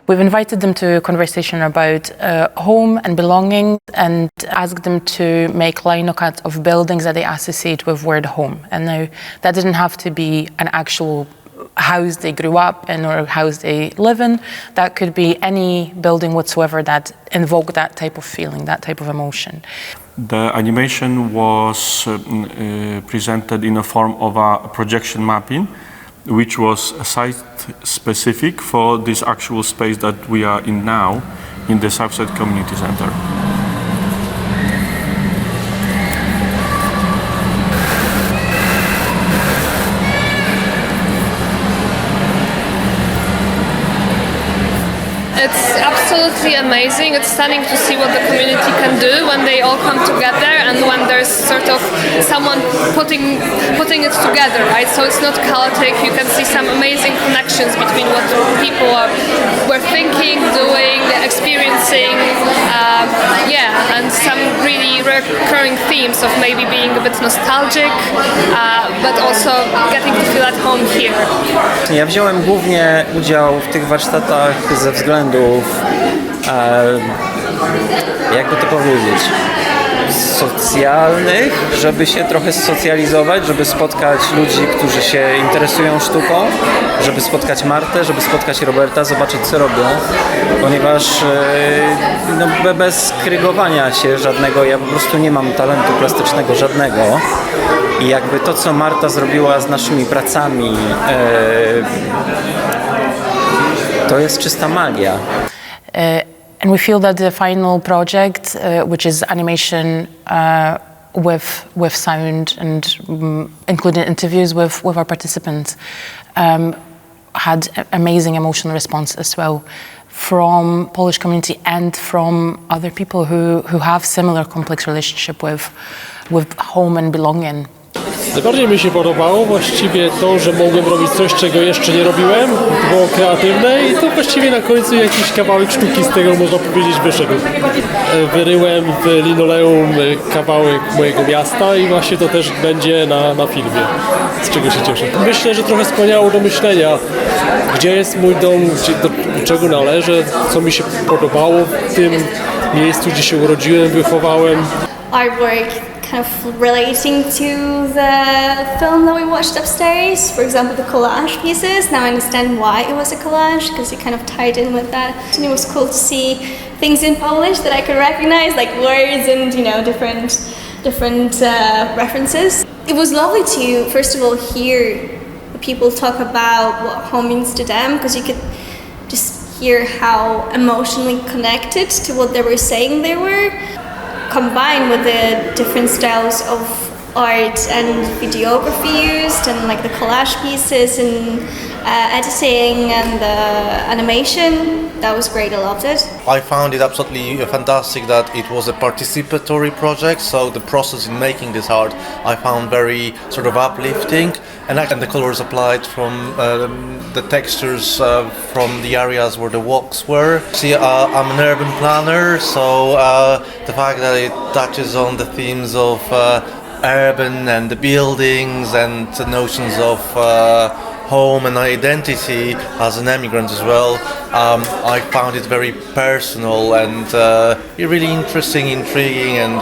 We've invited them to a conversation about home and belonging and asked them to make line cut of buildings that they associate with word home. And now that didn't have to be an actual house they grew up in or house they live in. That could be any building whatsoever that invoked that type of feeling, that type of emotion. The animation was presented in a form of a projection mapping, which was site-specific for this actual space that we are in now, in the Southside Community Centre. It's absolutely amazing. It's stunning to see what the community can do when they all come together and when there's sort of someone putting it together, right? So it's not chaotic. You can see some amazing connections between what people were thinking, doing, experiencing, and some really recurring themes of maybe being a bit nostalgic, but also getting to feel at home here. Ja wziąłem głównie udział w tych warsztatach ze względów, jakby to powiedzieć, socjalnych, żeby się trochę socjalizować, żeby spotkać ludzi, którzy się interesują sztuką, żeby spotkać Martę, żeby spotkać Roberta, zobaczyć co robią, ponieważ bez krygowania się żadnego, ja po prostu nie mam talentu plastycznego żadnego i jakby to, co Marta zrobiła z naszymi pracami, to jest czysta magia. And we feel that the final project, which is animation with sound and including interviews with our participants, had amazing emotional response as well from Polish community and from other people who have similar complex relationship with home and belonging. Najbardziej mi się podobało właściwie to, że mogłem robić coś, czego jeszcze nie robiłem, to było kreatywne i to właściwie na końcu jakiś kawałek sztuki z tego, można powiedzieć, wyszedł. Wyryłem w linoleum kawałek mojego miasta i właśnie to też będzie na filmie, z czego się cieszę. Myślę, że trochę skłaniało do myślenia, gdzie jest mój dom, do czego należę, co mi się podobało w tym miejscu, gdzie się urodziłem, wychowałem. Artwork kind of relating to the film that we watched upstairs. For example, the collage pieces. Now I understand why it was a collage, because it kind of tied in with that. And it was cool to see things in Polish that I could recognize, like words and, different references. It was lovely to, first of all, hear people talk about what home means to them, because you could just hear how emotionally connected to what they were saying they were, combined with the different styles of art and videography used, and like the collage pieces and editing and the animation. That was great, I loved it. I found it absolutely fantastic that it was a participatory project, so the process in making this art I found very sort of uplifting, and the colors applied from the textures from the areas where the walks were. See, I'm an urban planner, so the fact that it touches on the themes of urban and the buildings and the notions of home and identity as an immigrant as well, I found it very personal and really interesting, intriguing, and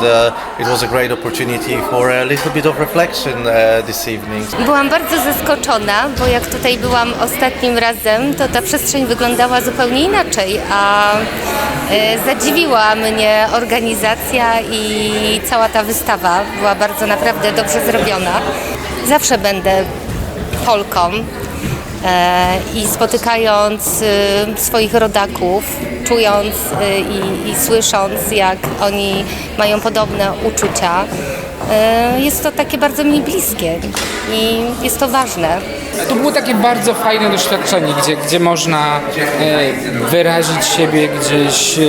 it was a great opportunity for a little bit of reflection this evening. Byłam bardzo zaskoczona, bo jak tutaj byłam ostatnim razem, to ta przestrzeń wyglądała zupełnie inaczej, a zadziwiła mnie organizacja i cała ta wystawa była bardzo naprawdę dobrze zrobiona. Zawsze będę Polką i spotykając swoich rodaków, czując i słysząc, jak oni mają podobne uczucia, jest to takie bardzo mi bliskie i jest to ważne. To było takie bardzo fajne doświadczenie, gdzie można wyrazić siebie, gdzieś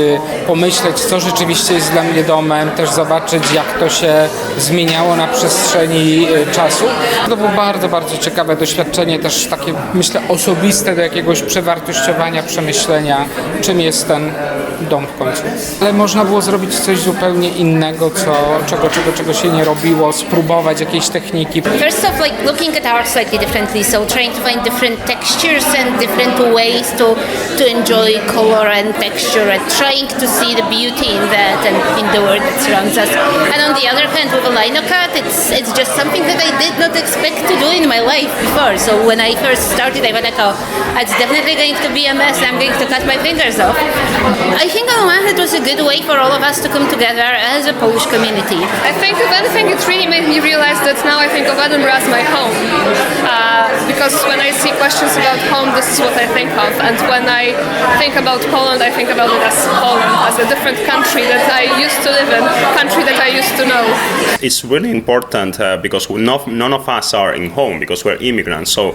pomyśleć, co rzeczywiście jest dla mnie domem, też zobaczyć, jak to się zmieniało na przestrzeni czasu. To było bardzo, bardzo ciekawe doświadczenie, też takie, myślę, osobiste do jakiegoś przewartościowania, przemyślenia, czym jest ten dom w końcu. Ale można było zrobić coś zupełnie innego, czego się nie robiło, spróbować jakiejś techniki. First off, like looking at art slightly differently, so trying to find different textures and different ways to enjoy color and texture and trying to see the beauty in that and in the world that surrounds us. And on the other hand, with a linocut, it's just something that I did not expect to do in my life before. So when I first started, I was like, oh, it's definitely going to be a mess. I'm going to cut my fingers off. I think on one hand it was a good way for all of us to come together as a Polish community. I think if anything it really made me realize that now I think of Edinburgh as my home. Because when I see questions about home, this is what I think of. And when I think about Poland, I think about it as Poland, as a different country that I used to live in, country that I used to know. It's really important because none of us are in home because we're immigrants. So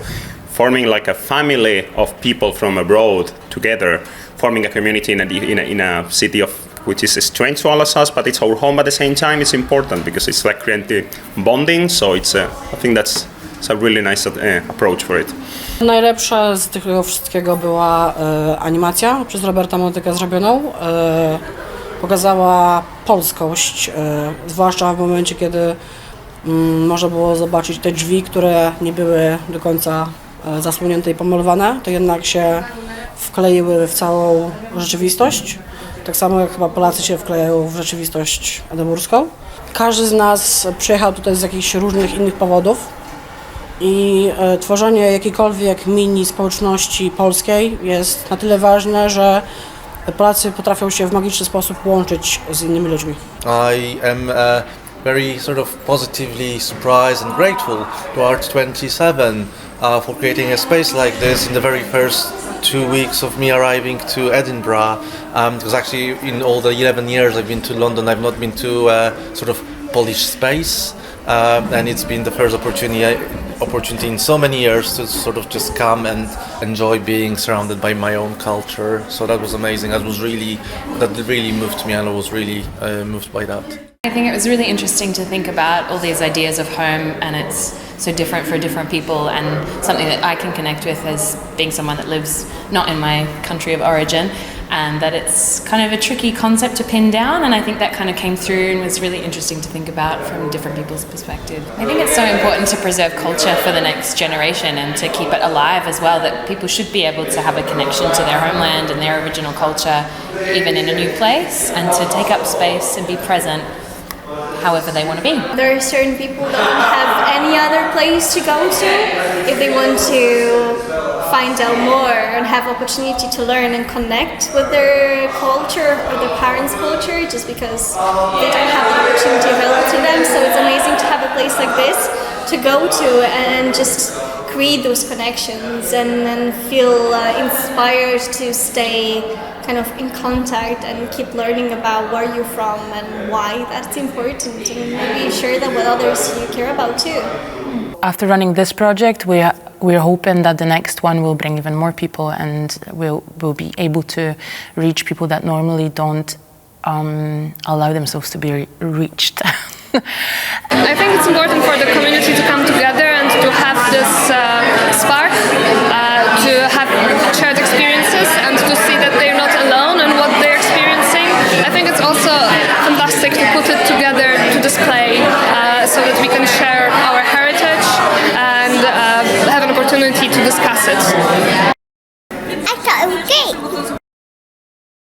forming like a family of people from abroad together, forming a community in a city which is strange to all of us, but it's our home at the same time. It's important because it's like creating bonding. So I think it's a really nice approach for it. Najlepsza z tego wszystkiego była animacja przez Roberta Motykę zrobioną. Pokazała polskość, zwłaszcza w momencie, kiedy można było zobaczyć te drzwi, które nie były do końca zasłonięte i pomalowane, to jednak się wkleiły w całą rzeczywistość. Tak samo jak chyba Polacy się wklejają w rzeczywistość edynburską. Każdy z nas przyjechał tutaj z jakichś różnych innych powodów i tworzenie jakiejkolwiek mini społeczności polskiej jest na tyle ważne, że Polacy potrafią się w magiczny sposób łączyć z innymi ludźmi. I am very sort of positively surprised and grateful to Art27 for creating a space like this in the very first 2 weeks of me arriving to Edinburgh. Because actually in all the 11 years I've been to London, I've not been to sort of Polish space. And it's been the first opportunity in so many years to sort of just come and enjoy being surrounded by my own culture. So that was amazing. That really moved me, and I was really moved by that. I think it was really interesting to think about all these ideas of home, and it's so different for different people, and something that I can connect with as being someone that lives not in my country of origin, and that it's kind of a tricky concept to pin down, and I think that kind of came through and was really interesting to think about from different people's perspective. I think it's so important to preserve culture for the next generation and to keep it alive as well, that people should be able to have a connection to their homeland and their original culture even in a new place, and to take up space and be present however they want to be. There are certain people that don't have any other place to go to if they want to find out more and have opportunity to learn and connect with their culture or their parents' culture, just because they don't have the opportunity available to them. So it's amazing to have a place like this to go to and just create those connections and feel inspired to stay kind of in contact and keep learning about where you're from and why that's important, and maybe share that with others you care about too. After running this project, we're hoping that the next one will bring even more people, and we'll be able to reach people that normally don't allow themselves to be reached. I think it's important for the community to come together and to have this spark, to have shared experiences and to see that they're not alone in what they're experiencing. I think it's also fantastic to put it together to display so that we can share our heritage and have an opportunity to discuss it.